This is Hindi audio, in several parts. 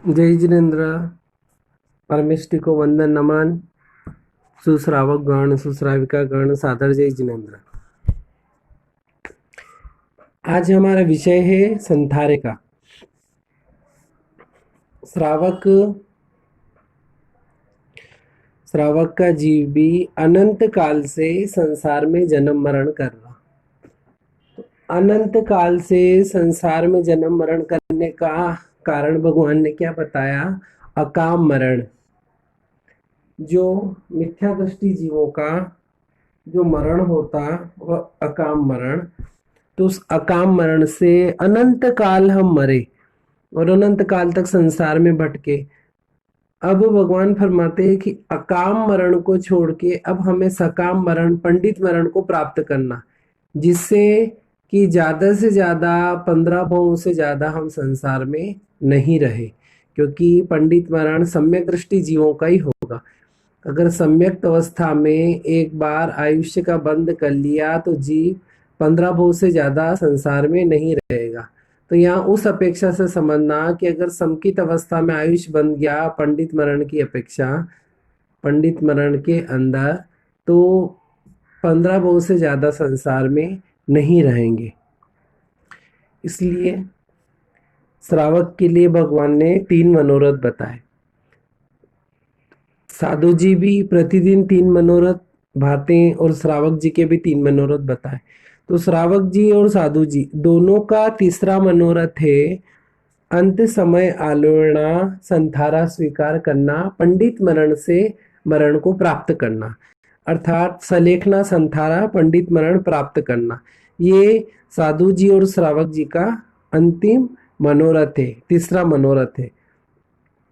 जय जिनेन्द्र। परमेष्टि को वंदन नमन। सुश्रावक गण सुश्राविका गण सादर जय जिनेन्द्र। आज हमारा विषय है संथारे का। श्रावक का जीव भी अनंत काल से संसार में जन्म मरण कर रहा। अनंत काल से संसार में जन्म मरण करने का कारण भगवान ने क्या बताया? अकाम मरण। जो मिथ्या दृष्टि जीवों का जो मरण होता वह अकाम मरण। तो उस अकाम मरण से अनंत काल हम मरे और अनंत काल तक संसार में भटके। अब भगवान फरमाते हैं कि अकाम मरण को छोड़ के अब हमें सकाम मरण, पंडित मरण को प्राप्त करना, जिससे कि ज्यादा से ज्यादा 15 भवों से ज्यादा हम संसार में नहीं रहे, क्योंकि पंडित मरण सम्यक दृष्टि जीवों का ही होगा। अगर सम्यक अवस्था में एक बार आयुष्य का बंद कर लिया तो जीव 15 भव से ज्यादा संसार में नहीं रहेगा। तो यहाँ उस अपेक्षा से समझना कि अगर समकित अवस्था में आयुष बन गया पंडित मरण की अपेक्षा, पंडित मरण के अंदर, तो 15 भव से ज्यादा संसार में नहीं रहेंगे। इसलिए श्रावक के लिए भगवान ने 3 मनोरथ बताए। साधु जी भी प्रतिदिन 3 मनोरथ भाते और श्रावक जी के भी 3 मनोरथ बताए। तो श्रावक जी और साधु जी दोनों का तीसरा मनोरथ है अंत समय आलोड़ना, संथारा स्वीकार करना, पंडित मरण से मरण को प्राप्त करना, अर्थात सलेखना संथारा पंडित मरण प्राप्त करना। ये साधु जी और श्रावक जी का अंतिम मनोरथ है, तीसरा मनोरथ है।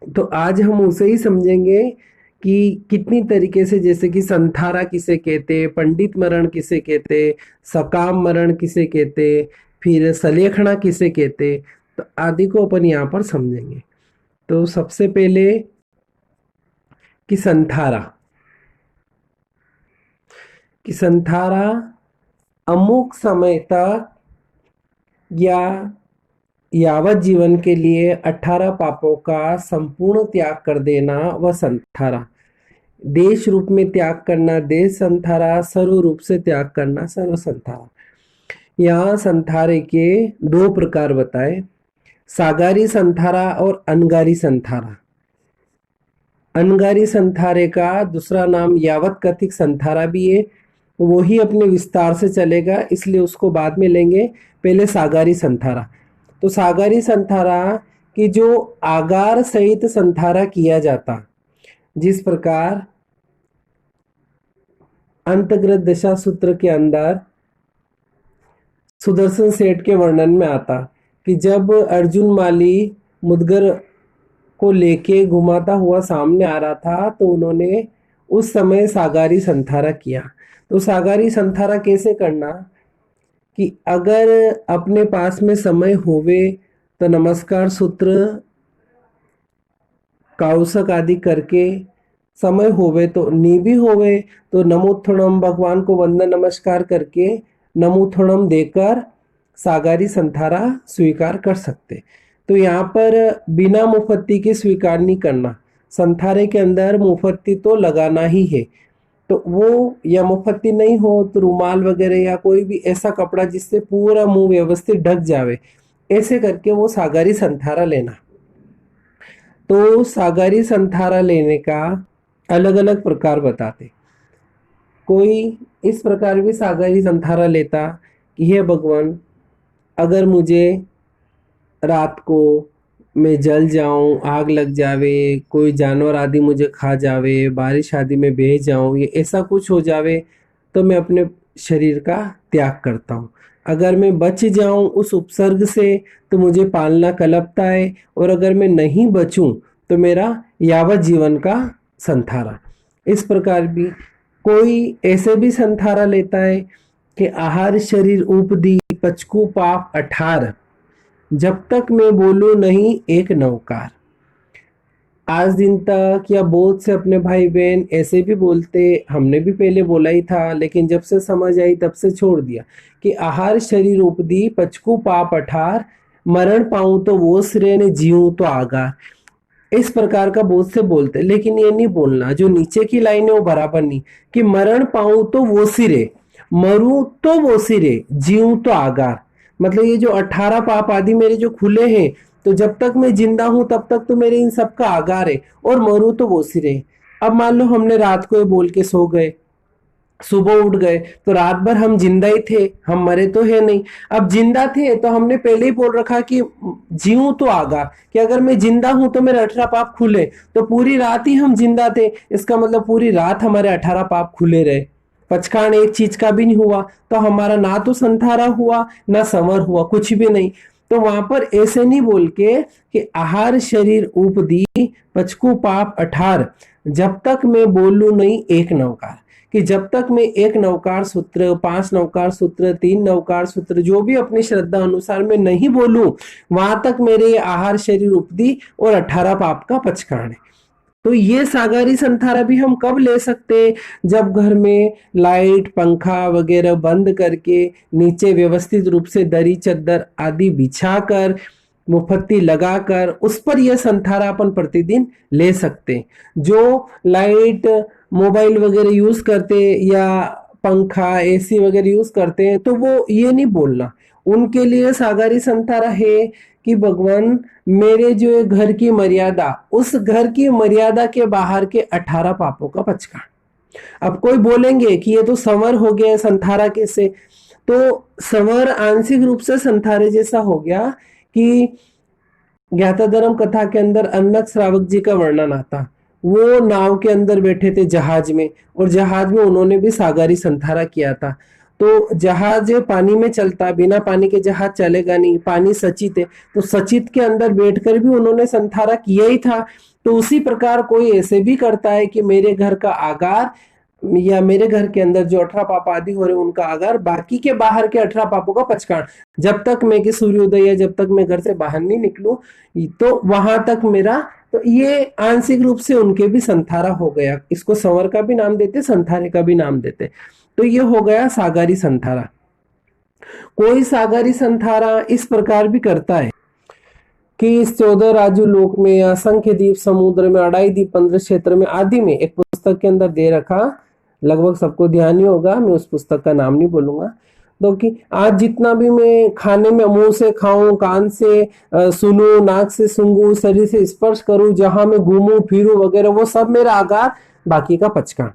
तो आज हम उसे ही समझेंगे कि कितनी तरीके से, जैसे कि संथारा किसे कहते, पंडित मरण किसे कहते, सकाम मरण किसे कहते, फिर सलेखना किसे कहते, तो आदि को अपन यहाँ पर समझेंगे। तो सबसे पहले कि संथारा अमुक समय तक या यावत जीवन के लिए 18 पापों का संपूर्ण त्याग कर देना वह संथारा। देश रूप में त्याग करना देश संथारा, सर्व रूप से त्याग करना सर्व संथारा। यहाँ संथारे के 2 प्रकार बताए, सागारी संथारा और अनगारी संथारा। अनगारी संथारे का दूसरा नाम यावत कथिक संथारा भी है, वो ही अपने विस्तार से चलेगा, इसलिए उसको बाद में लेंगे। पहले सागारी संथारा। तो सागारी संथारा की जो आगार सहित संथारा किया जाता, जिस प्रकार अंतग्रत दशा सूत्र के अंदर सुदर्शन सेठ के वर्णन में आता कि जब अर्जुन माली मुदगर को लेके घुमाता हुआ सामने आ रहा था तो उन्होंने उस समय सागारी संथारा किया। तो सागारी संथारा कैसे करना कि अगर अपने पास में समय होवे तो नमस्कार सूत्र काउसक आदि करके, समय होवे तो नी होवे तो नमोत्थणम भगवान को वंदन नमस्कार करके नमोत्थणम देकर सागारी संथारा स्वीकार कर सकते। तो यहाँ पर बिना मुफत्ती के स्वीकार नहीं करना, संथारे के अंदर मुफत्ती तो लगाना ही है। तो वो या मुफत्ती नहीं हो तो रुमाल वगैरह या कोई भी ऐसा कपड़ा जिससे पूरा मुंह व्यवस्थित ढक जावे, ऐसे करके वो सागारी संथारा लेना। तो सागारी संथारा लेने का अलग अलग प्रकार बताते। कोई इस प्रकार भी सागारी संथारा लेता कि हे भगवान, अगर मुझे रात को मैं जल जाऊं, आग लग जावे, कोई जानवर आदि मुझे खा जावे, बारिश आदि में बह जाऊं, ये ऐसा कुछ हो जावे तो मैं अपने शरीर का त्याग करता हूँ। अगर मैं बच जाऊं उस उपसर्ग से तो मुझे पालना कलपता है, और अगर मैं नहीं बचूं तो मेरा यावत जीवन का संथारा। इस प्रकार भी कोई ऐसे भी संथारा लेता है कि आहार शरीर उपदी पचकू पाप 18, जब तक मैं बोलूं नहीं एक नवकार। आज दिन तक या बहुत से अपने भाई बहन ऐसे भी बोलते, हमने भी पहले बोला ही था, लेकिन जब से समझ आई तब से छोड़ दिया कि आहार शरीर उपदी पचकू पाप 18, मरण पाऊं तो वो श्रेय ने जीऊं तो आगार। इस प्रकार का बोध से बोलते, लेकिन ये नहीं बोलना जो नीचे की लाइन है वो बराबर नहीं, कि मरण पाऊं तो वो सिरे, मरूं तो वो सिरे, जीऊं तो आगार। मतलब ये जो 18 पाप आदि मेरे जो खुले हैं, तो जब तक मैं जिंदा हूं तब तक तो मेरे इन सब का आगार है, और मरूं तो वो सिरे। अब मान लो हमने रात को ये बोल के सो गए, सुबह उठ गए, तो रात भर हम जिंदा ही थे, हम मरे तो है नहीं। अब जिंदा थे तो हमने पहले ही बोल रखा कि जीऊं तो आगा, कि अगर मैं जिंदा हूं तो मेरे 18 पाप खुले, तो पूरी रात ही हम जिंदा थे, इसका मतलब पूरी रात हमारे 18 पाप खुले रहे, पचकान एक चीज का भी नहीं हुआ, तो हमारा ना तो संथारा हुआ ना समर हुआ, कुछ भी नहीं। तो वहां पर ऐसे नहीं बोल के कि आहार शरीर उपदी पचकू पाप 18, जब तक मैं बोलू नहीं एक नवकार, कि जब तक मैं एक नवकार सूत्र, 5 नवकार सूत्र, 3 नवकार सूत्र, जो भी अपनी श्रद्धा अनुसार मैं नहीं बोलूं, वहां तक मेरे आहार शरीर उपदी और 18 पाप का पचकान है। तो ये सागारी संथारा भी हम कब ले सकते हैं? जब घर में लाइट पंखा वगैरह बंद करके नीचे व्यवस्थित रूप से दरी चद्दर आदि बिछाकर, मुफत्ती लगाकर उस पर यह संथारा अपन प्रतिदिन ले सकते हैं। जो लाइट मोबाइल वगैरह यूज करते या पंखा एसी वगैरह यूज करते हैं, तो वो ये नहीं बोलना, उनके लिए सागारी संथारा है कि भगवान मेरे जो है घर की मर्यादा, उस घर की मर्यादा के बाहर के 18 पापों का पचकान। अब कोई बोलेंगे कि ये तो संवर हो गया संथारा कैसे, तो संवर आंशिक रूप से संथारे जैसा हो गया कि ज्ञाता धर्म कथा के अंदर अन्नक श्रावक जी का वर्णन आता, वो नाव के अंदर बैठे थे जहाज में, और जहाज में उन्होंने भी सागारी संथारा किया था। तो जहाज पानी में चलता, बिना पानी के जहाज चलेगा नहीं, पानी सचित है, तो सचित के अंदर बैठकर भी उन्होंने संथारा किया ही था। तो उसी प्रकार कोई ऐसे भी करता है कि मेरे घर का आगार या मेरे घर के अंदर जो 18 पाप आदि हो रहे उनका आगार, बाकी के बाहर के 18 पापों का पचकान, जब तक मैं कि सूर्योदय या जब तक मैं घर से बाहर नहीं निकलूं, तो वहां तक मेरा, तो ये आंशिक रूप से उनके भी संथारा हो गया। इसको संवर का भी नाम देते, संथारे का भी नाम देते। तो ये हो गया सागारी संथारा। कोई सागारी संथारा इस प्रकार भी करता है कि इस 14 राजू लोक में, असंख्य द्वीप समुद्र में, अढ़ाई द्वीप 15 क्षेत्र में आदि में, एक पुस्तक के अंदर दे रखा, लगभग सबको ध्यान ही होगा, मैं उस पुस्तक का नाम नहीं बोलूंगा। तो कि आज जितना भी मैं खाने में मुंह से खाऊं, कान से सुनूं, नाक से सूंघूं, शरीर से स्पर्श करूं, जहां मैं घूमूं फिरूं वगैरह, वो सब मेरा आगार, बाकी का पचकान।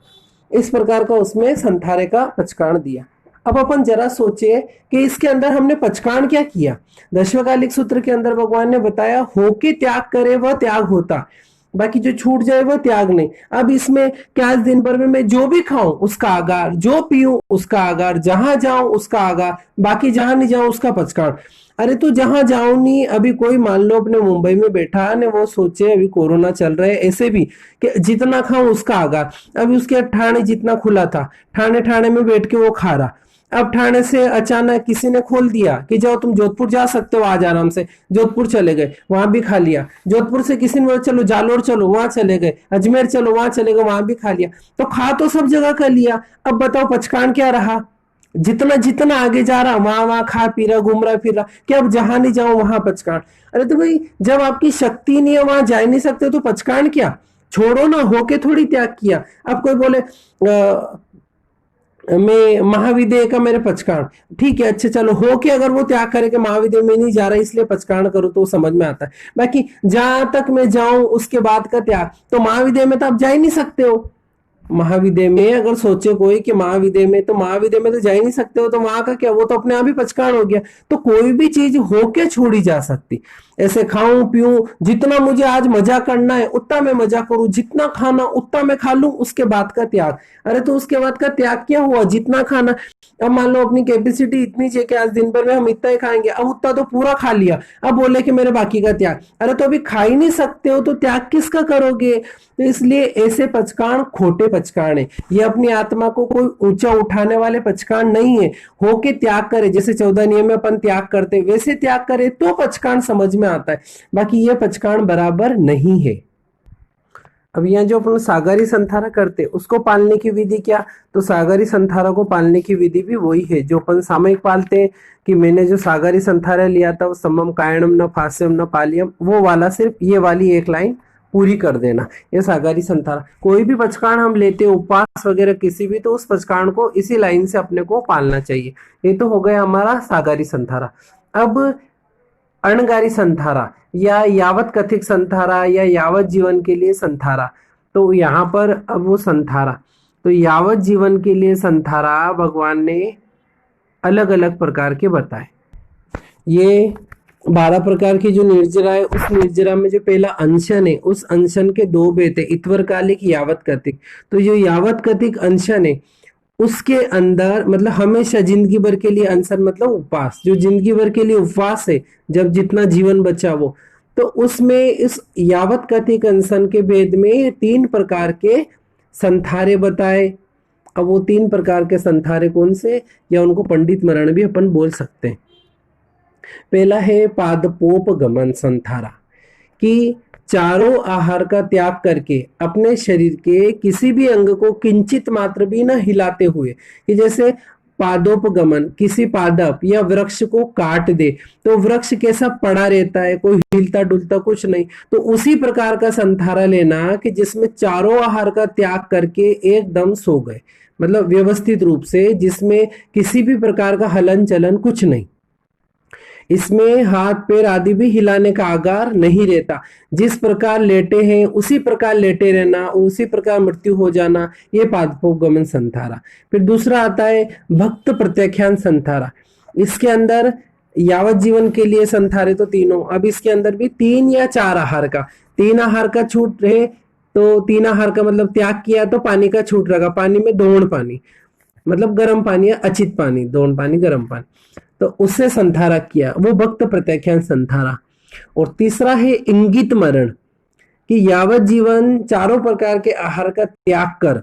इस प्रकार का उसमें संथारे का पचकान दिया। अब अपन जरा सोचे कि इसके अंदर हमने पचकान क्या किया। दशवकालिक सूत्र के अंदर भगवान ने बताया, होके त्याग करे वह त्याग होता, बाकी जो छूट जाए वह त्याग नहीं। अब इसमें क्या, दिन भर में मैं जो भी खाऊं उसका आगार, जो पीऊं उसका आगार, जहां जाऊं उसका आगार, बाकी जहां नहीं जाऊं उसका पचकान। अरे तो जहां जाऊं नहीं, अभी कोई मान लो अपने मुंबई में बैठा ने, वो सोचे अभी कोरोना चल रहा है, ऐसे भी कि जितना खाऊं उसका आगार। अभी उसके ठाणे जितना खुला था, ठाणे ठाणे में बैठ के वो खा रहा। अब ठाणे से अचानक किसी ने खोल दिया कि जाओ तुम जोधपुर जा सकते हो आज आराम से, जोधपुर चले गए, वहां भी खा लिया। जोधपुर से किसी ने बोला चलो जालोर चलो, वहां चले गए। अजमेर चलो, वहां चले गए, वहां भी खा लिया। तो खा तो सब जगह कर लिया, अब बताओ पचकान क्या रहा? जितना जितना आगे जा रहा वहां वहां खा पी रहा, घूम रहा फिर रहा, कि अब जहां नहीं जाओ वहां पचकान। अरे तो भाई जब आपकी शक्ति नहीं है, वहां जा नहीं सकते, तो पचकान क्या? छोड़ो ना, होके थोड़ी त्याग किया। अब कोई बोले मैं महाविद्य का मेरे पचकान, ठीक है, अच्छा चलो, हो के अगर वो त्याग करे कि महाविद्य में नहीं जा रहा इसलिए पचकान करो, तो समझ में आता है। बाकी जहां तक मैं जाऊं उसके बाद का त्याग, तो महाविद्य में तो आप जा ही नहीं सकते हो। महाविद्य में अगर सोचे कोई कि महाविद्य में, तो महाविद्य में तो जा ही नहीं सकते हो, तो वहां का क्या, वो तो अपने आप ही पचकान हो गया। तो कोई भी चीज होके छोड़ी जा सकती। ऐसे खाऊं पीऊं, जितना मुझे आज मजा करना है उतना मैं मजा करूं, जितना खाना उतना मैं खा लूं, उसके बाद का त्याग। अरे तो उसके बाद का त्याग क्या हुआ? जितना खाना, अब मान लो अपनी कैपेसिटी इतनी है कि आज दिन भर में हम इतना ही खाएंगे, अब उतना तो पूरा खा लिया, अब बोले कि मेरे बाकी का त्याग। अरे तो अभी खा ही नहीं सकते हो, तो त्याग किसका करोगे? तो इसलिए ऐसे पचकान खोटे पचकान है, ये अपनी आत्मा को कोई ऊंचा उठाने वाले पचकान नहीं है। होके त्याग करे, जैसे 14 नियम में अपन त्याग करते वैसे त्याग करे तो पचकान समझ में आता है, बाकी ये पचकान बराबर नहीं है। अब यहाँ जो अपन सागारी संथारा करते उसको पालने की विधि क्या, तो सागारी संथारा को पालने की विधि भी वही है जो अपन सामयिक पालते हैं, कि मैंने जो सागारी संथारा लिया था वो समम कायणम न फास्यम न पालियम, वो वाला सिर्फ ये वाली एक लाइन पूरी कर देना, ये सागारी संथारा। कोई भी पचकाण हम लेते हैं, उपवास वगैरह किसी भी, तो उस पचकाण को इसी लाइन से अपने को पालना चाहिए। ये तो हो गया हमारा सागारी संथारा। अब अणगारी संथारा या यावत कथिक संथारा या यावत जीवन के लिए संथारा। तो यहाँ पर अब वो संथारा, तो यावत जीवन के लिए संथारा भगवान ने अलग अलग प्रकार के बताए। ये 12 प्रकार की जो निर्जरा है, उस निर्जरा में जो पहला अंशन है, उस अंशन के 2 भेद है, इत्वरकालिक, यावत कथिक। तो जो यावत कथिक अंशन है उसके अंदर मतलब हमेशा जिंदगी भर के लिए अनशन मतलब उपवास, जो जिंदगी भर के लिए उपवास है, जब जितना जीवन बचा वो, तो उसमें इस यावत कथिक अनशन के भेद में 3 प्रकार के संथारे बताए। अब वो 3 प्रकार के संथारे कौन से, या उनको पंडित मरण भी अपन बोल सकते हैं। पहला है पादपोप गमन संथारा, कि चारों आहार का त्याग करके अपने शरीर के किसी भी अंग को किंचित मात्र भी न हिलाते हुए, कि जैसे पादोपगमन, किसी पादप या वृक्ष को काट दे तो वृक्ष कैसा पड़ा रहता है, कोई हिलता डुलता कुछ नहीं, तो उसी प्रकार का संथारा लेना कि जिसमें चारों आहार का त्याग करके एकदम सो गए, मतलब व्यवस्थित रूप से, जिसमें किसी भी प्रकार का हलन चलन कुछ नहीं, इसमें हाथ पैर आदि भी हिलाने का आगार नहीं रहता, जिस प्रकार लेटे हैं उसी प्रकार लेटे रहना, उसी प्रकार मृत्यु हो जाना, ये पादपोपगमन संथारा। फिर दूसरा आता है भक्त प्रत्याख्यान संथारा। इसके अंदर यावत जीवन के लिए संथारे तो तीनों, अब इसके अंदर भी 3 या 4 आहार का, 3 आहार का छूट रहे तो 3 आहार का मतलब त्याग किया तो पानी का छूट रहेगा, पानी में दोहन पानी मतलब गर्म पानी या अचित पानी, दोहन पानी गर्म पानी, तो उससे संथारा किया, वो भक्त प्रत्याख्यान संथारा। और तीसरा है इंगित मरण, कि यावत जीवन चारों प्रकार के आहार का त्याग कर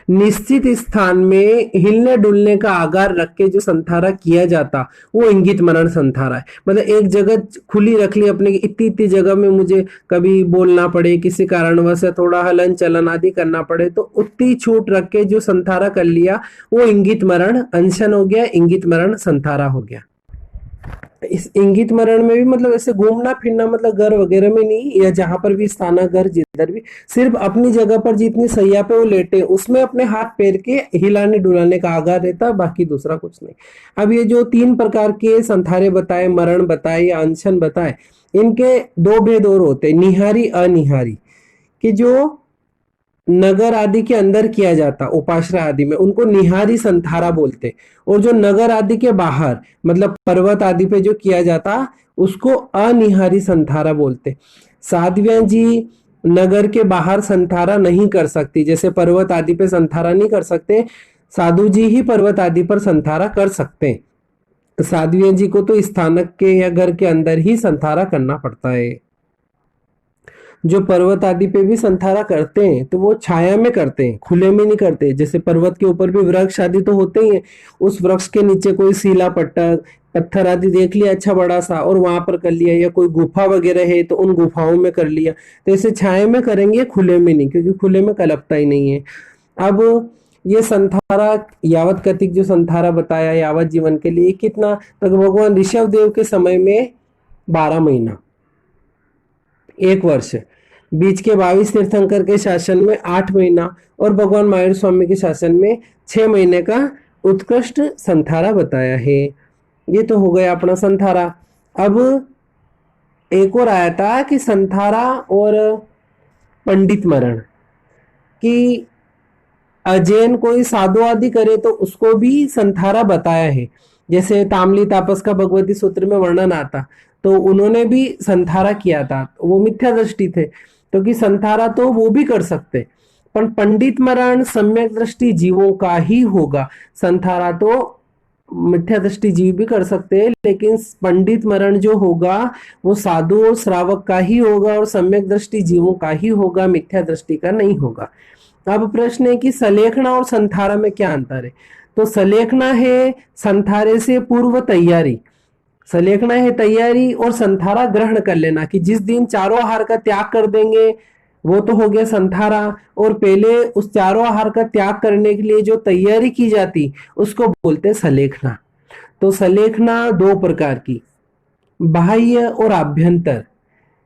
निश्चित स्थान में हिलने डुलने का आगार रख के जो संथारा किया जाता, वो इंगित मरण संथारा है। मतलब एक जगह खुली रख ली अपने, इतनी इतनी जगह में मुझे कभी बोलना पड़े, किसी कारणवश थोड़ा हलन चलन आदि करना पड़े, तो उतनी छूट रख के जो संथारा कर लिया, वो इंगित मरण अनशन हो गया, इंगित मरण संथारा हो गया। इस इंगित मरण में भी मतलब ऐसे घूमना फिरना, मतलब घर वगैरह में नहीं, या जहां पर भी स्थाना घर जिधर भी, सिर्फ अपनी जगह पर जितनी सैया पे वो लेटे उसमें अपने हाथ पैर के हिलाने डुलाने का आगार रहता है, बाकी दूसरा कुछ नहीं। अब ये जो 3 प्रकार के संथारे बताए, मरण बताए या अनशन बताए, इनके 2 भेद और होते, निहारी अनिहारी, कि जो नगर आदि के अंदर किया जाता उपाश्रय आदि में, उनको निहारी संथारा बोलते, और जो नगर आदि के बाहर मतलब पर्वत आदि पे जो किया जाता उसको अनिहारी संथारा बोलते। साध्वियां जी नगर के बाहर संथारा नहीं कर सकती, जैसे पर्वत आदि पे संथारा नहीं कर सकते, साधु जी ही पर्वत आदि पर संथारा कर सकते हैं। साध्वियां जी को तो स्थानक के या घर के अंदर ही संथारा करना पड़ता है। जो पर्वत आदि पे भी संथारा करते हैं तो वो छाया में करते हैं, खुले में नहीं करते। जैसे पर्वत के ऊपर भी वृक्ष आदि तो होते ही हैं, उस वृक्ष के नीचे कोई सीला पट्टा पत्थर आदि देख लिया अच्छा बड़ा सा और वहां पर कर लिया, या कोई गुफा वगैरह है तो उन गुफाओं में कर लिया, तो इसे छाया में करेंगे, खुले में नहीं, क्योंकि खुले में कलपता ही नहीं है। अब ये संथारा यावत कथिक जो संथारा बताया यावत जीवन के लिए, कितना तक भगवान ऋषभ देव के समय में 12 महीना, 1 वर्ष, बीच के 22 तीर्थंकर के शासन में 8 महीना, और भगवान महावीर स्वामी के शासन में 6 महीने का उत्कृष्ट संथारा बताया है। ये तो हो गया अपना संथारा। अब एक और आया था कि संथारा और पंडित मरण, कि अजैन कोई साधु आदि करे तो उसको भी संथारा बताया है। जैसे तामली तापस का भगवती सूत्र में वर्णन आता, तो उन्होंने भी संथारा किया था, वो मिथ्या दृष्टि थे, तो कि संथारा तो वो भी कर सकते, पर पंडित मरण सम्यक दृष्टि जीवों का ही होगा। संथारा तो मिथ्या दृष्टि जीव भी कर सकते हैं, लेकिन पंडित मरण जो होगा वो साधु और श्रावक का ही होगा, और सम्यक दृष्टि जीवों का ही होगा, मिथ्या दृष्टि का नहीं होगा। अब प्रश्न है कि सलेखना और संथारा में क्या अंतर है। तो सलेखना है संथारे से पूर्व तैयारी, सलेखना है तैयारी, और संथारा ग्रहण कर लेना, कि जिस दिन चारों आहार का त्याग कर देंगे वो तो हो गया संथारा, और पहले उस चारों आहार का त्याग करने के लिए जो तैयारी की जाती उसको बोलते सलेखना। तो सलेखना 2 प्रकार की, बाह्य और आभ्यंतर,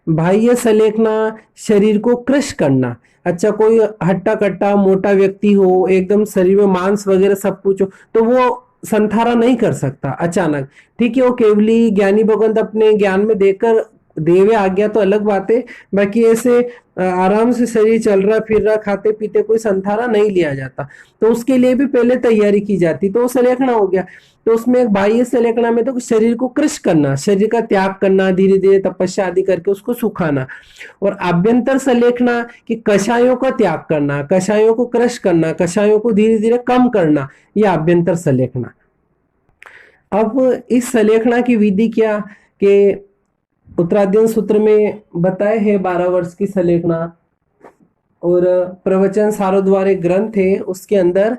बाह्य सलेखना शरीर को क्रश करना। अच्छा, कोई हट्टा कट्टा मोटा व्यक्ति हो, एकदम शरीर में मांस वगैरह सब कुछ हो, तो वो संथारा नहीं कर सकता अचानक। ठीक है, वो केवली ज्ञानी भगवंत अपने ज्ञान में देकर देवे आज्ञा तो अलग बात है, बाकी ऐसे आराम से शरीर चल रहा फिर रहा खाते पीते कोई संथारा नहीं लिया जाता। तो उसके लिए भी पहले तैयारी की जाती, तो वो सलेखना हो गया। तो उसमें एक बाह्य सलेखना में तो शरीर को क्रश करना, शरीर का त्याग करना, धीरे धीरे तपस्या आदि करके उसको सुखाना। और आभ्यंतर सलेखना कि कषायों का त्याग करना, कषायों को क्रश करना, कषायों को धीरे धीरे कम करना, यह आभ्यंतर सलेखना। अब इस सलेखना की विधि क्या कि उत्तराध्ययन सूत्र में बताए है 12 वर्ष की सलेखना, और प्रवचन सारोद्वार एक ग्रंथ है उसके अंदर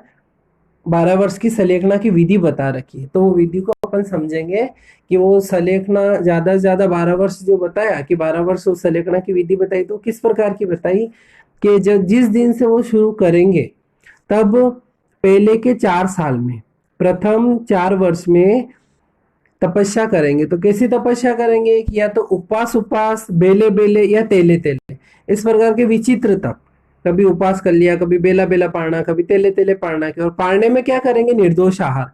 12 वर्ष की सलेखना की विधि बता रखी है। तो वो विधि को अपन समझेंगे कि वो सलेखना ज्यादा से ज्यादा 12 वर्ष जो बताया कि 12 वर्ष उस सलेखना की विधि बताई, तो किस प्रकार की बताई कि जब जिस दिन से वो शुरू करेंगे तब पहले के 4 साल में, प्रथम 4 वर्ष में तपस्या करेंगे। तो कैसी तपस्या करेंगे कि या तो उपवास उपवास, बेले बेले या तेले तेले, इस प्रकार के विचित्र तप। कभी उपवास कर लिया, कभी बेला बेला पारना, कभी तेले तेले पारना के। और पारने में क्या करेंगे, निर्दोष आहार,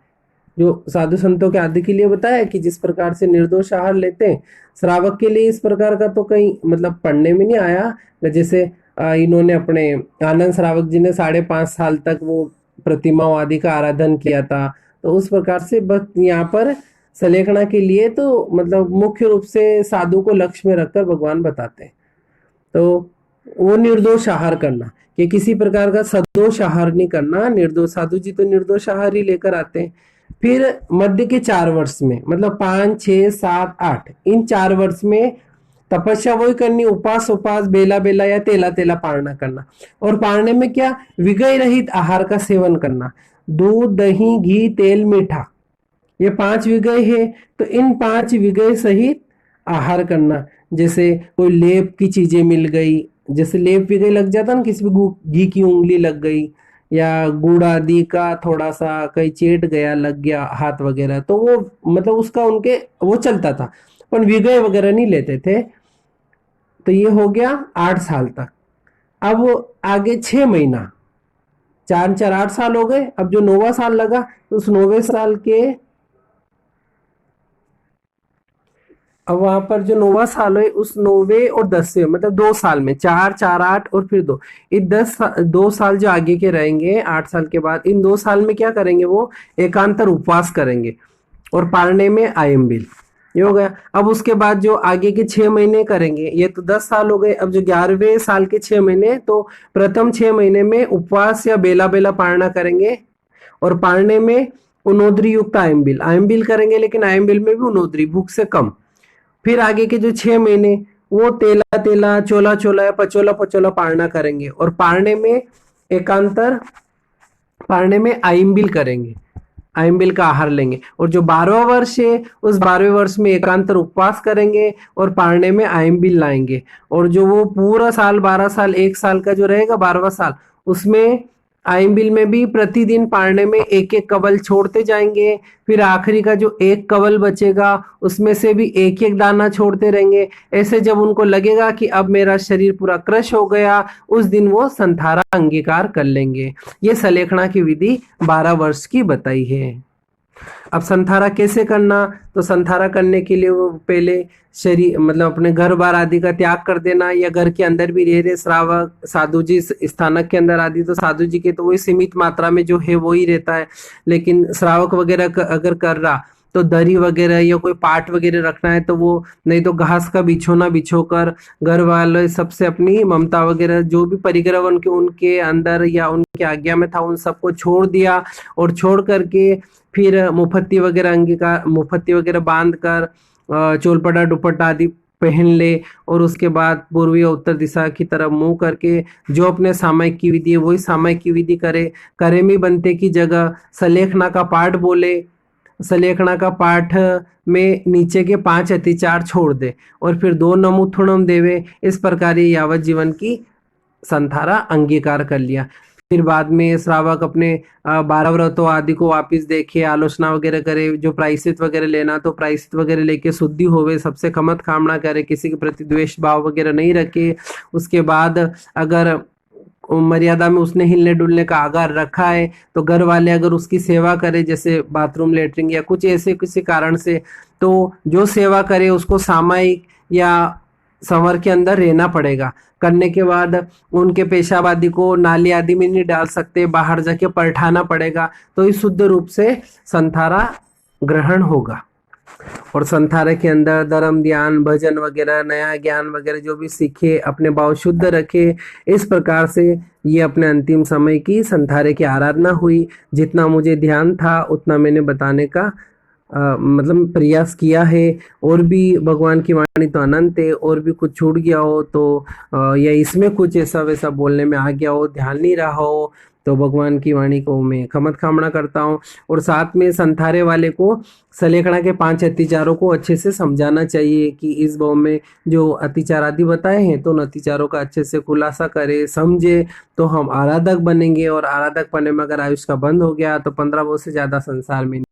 जो साधु संतों के आदि के लिए बताया कि जिस प्रकार से निर्दोष आहार लेते हैं। श्रावक के लिए इस प्रकार का तो कहीं मतलब पढ़ने में नहीं आया। जैसे इन्होंने अपने आनंद श्रावक जी ने 5.5 साल तक वो प्रतिमाओं आदि का आराधन किया था, तो उस प्रकार से बस यहाँ पर सलेखना के लिए तो मतलब मुख्य रूप से साधु को लक्ष्य में रखकर भगवान बताते हैं। तो वो निर्दोष आहार करना कि किसी प्रकार का सदोष आहार नहीं करना। निर्दोष साधु जी तो निर्दोष आहार ही लेकर आते हैं। फिर मध्य के 4 वर्ष में मतलब 5, 6, 7, 8, इन 4 वर्ष में तपस्या वही करनी, उपास उपास, बेला बेला या तेला तेला पारना करना। और पारने में क्या, विगय रहित आहार का सेवन करना, दूध दही घी तेल मीठा, ये 5 विगय है। तो इन 5 विगय सहित आहार करना। जैसे कोई लेप की चीजें मिल गई, जैसे लेप विगय लग जाता ना, किसी भी घी की उंगली लग गई या गुड़ आदि का थोड़ा सा कहीं चेट गया, लग गया हाथ वगैरह, तो वो मतलब उसका उनके वो चलता था, पर विगय वगैरह नहीं लेते थे। तो ये हो गया 8 साल तक। अब आगे 6 महीना, 4 4 8 साल हो गए। अब जो 9वां साल लगा, तो उस 9वें साल के, अब वहां पर जो 9वां साल है उस 9वें और 10वें मतलब 2 साल में, 4 4 8 और फिर 2, ये 2 साल जो आगे के रहेंगे 8 साल के बाद, इन 2 साल में क्या करेंगे, वो एकांतर उपवास करेंगे और पारने में आयम्बिल, ये हो गया। अब उसके बाद जो आगे के 6 महीने करेंगे, ये तो 10 साल हो गए। अब जो 11वें साल के 6 महीने, तो प्रथम 6 महीने में उपवास या बेला बेला पारना करेंगे, और पारने में उनोदरी युक्त आयम्बिल, आयम्बिल करेंगे, लेकिन आयम्बिल में भी उनोदरी, भूख से कम। फिर आगे के जो 6 महीने वो तेला तेला, चोला चोला या पचोला पचोला पारना करेंगे, और पारने में एकांतर, पारने में आइम्बिल करेंगे, आइम्बिल का आहार लेंगे। और जो 12वां वर्ष है उस 12वें वर्ष में एकांतर उपवास करेंगे और पारने में आइम्बिल लाएंगे। और जो वो पूरा साल 12 साल 1 साल का जो रहेगा 12वां साल, उसमें आइम्बिल में भी प्रतिदिन पारने में एक एक कवल छोड़ते जाएंगे। फिर आखिरी का जो एक कवल बचेगा उसमें से भी एक एक दाना छोड़ते रहेंगे। ऐसे जब उनको लगेगा कि अब मेरा शरीर पूरा क्रश हो गया, उस दिन वो संथारा अंगीकार कर लेंगे। ये सलेखना की विधि 12 वर्ष की बताई है। अब संथारा कैसे करना, तो संथारा करने के लिए वो पहले शरीर मतलब अपने घर बार आदि का त्याग कर देना, या घर के अंदर भी रह रहे श्रावक साधु जी स्थानक के अंदर आदि, तो साधु जी के तो वही सीमित मात्रा में जो है वो ही रहता है। लेकिन श्रावक वगैरह अगर कर रहा तो दरी वगैरह या कोई पाट वगैरह रखना है तो वो, नहीं तो घास का बिछोना बिछोकर घर वाले सबसे अपनी ममता वगैरह जो भी परिग्रह उनके उनके अंदर या उनके आज्ञा में था उन सबको छोड़ दिया, और छोड़ करके फिर मुफत्ती वगैरह अंगीकार, मुफत्ती वगैरह बांध कर चोलपटा दुपट्टा आदि पहन ले, और उसके बाद पूर्वी और उत्तर दिशा की तरफ मुंह करके जो अपने सामयिक की विधि है वही सामयिक की विधि करे। करेमी बनते की जगह सलेखना का पाठ बोले, सलेखना का पाठ में नीचे के 5 अतिचार छोड़ दे, और फिर 2 नमूथुणम देवे। इस प्रकार यावत जीवन की संथारा अंगीकार कर लिया। फिर बाद में श्रावक अपने 12 व्रतों आदि को वापिस देखे, आलोचना वगैरह करे, जो प्रायश्चित वगैरह लेना तो प्रायश्चित वगैरह लेके शुद्धि होवे, सबसे खमत कामना करे, किसी के प्रति द्वेष भाव वगैरह नहीं रखे। उसके बाद अगर मर्यादा में उसने हिलने डुलने का आगार रखा है तो घर वाले अगर उसकी सेवा करे, जैसे बाथरूम लेटरिंग या कुछ ऐसे किसी कारण से, तो जो सेवा करे उसको सामायिक या संवर के अंदर रहना पड़ेगा। करने के बाद उनके पेशाब आदि को नाली आदि में नहीं डाल सकते, बाहर जाके पलटाना पड़ेगा, तो इस शुद्ध रूप से संथारा ग्रहण होगा। और संथारे के अंदर धर्म ध्यान भजन वगैरह नया ज्ञान वगैरह जो भी सीखे, अपने भाव शुद्ध रखे। इस प्रकार से ये अपने अंतिम समय की संथारे की आराधना हुई। जितना मुझे ध्यान था उतना मैंने बताने का मतलब प्रयास किया है। और भी भगवान की वाणी तो अनंत है, और भी कुछ छूट गया हो तो या इसमें कुछ ऐसा वैसा बोलने में आ गया हो, ध्यान नहीं रहा हो, तो भगवान की वाणी को मैं खमत कामना करता हूँ। और साथ में संथारे वाले को सलेखना के 5 अतिचारों को अच्छे से समझाना चाहिए कि इस भाव में जो अतिचार आदि बताए हैं तो उन अतिचारों का अच्छे से खुलासा करे, समझे, तो हम आराधक बनेंगे। और आराधक बनने में अगर आयुष का बंद हो गया तो 15 वर्ष से ज़्यादा संसार में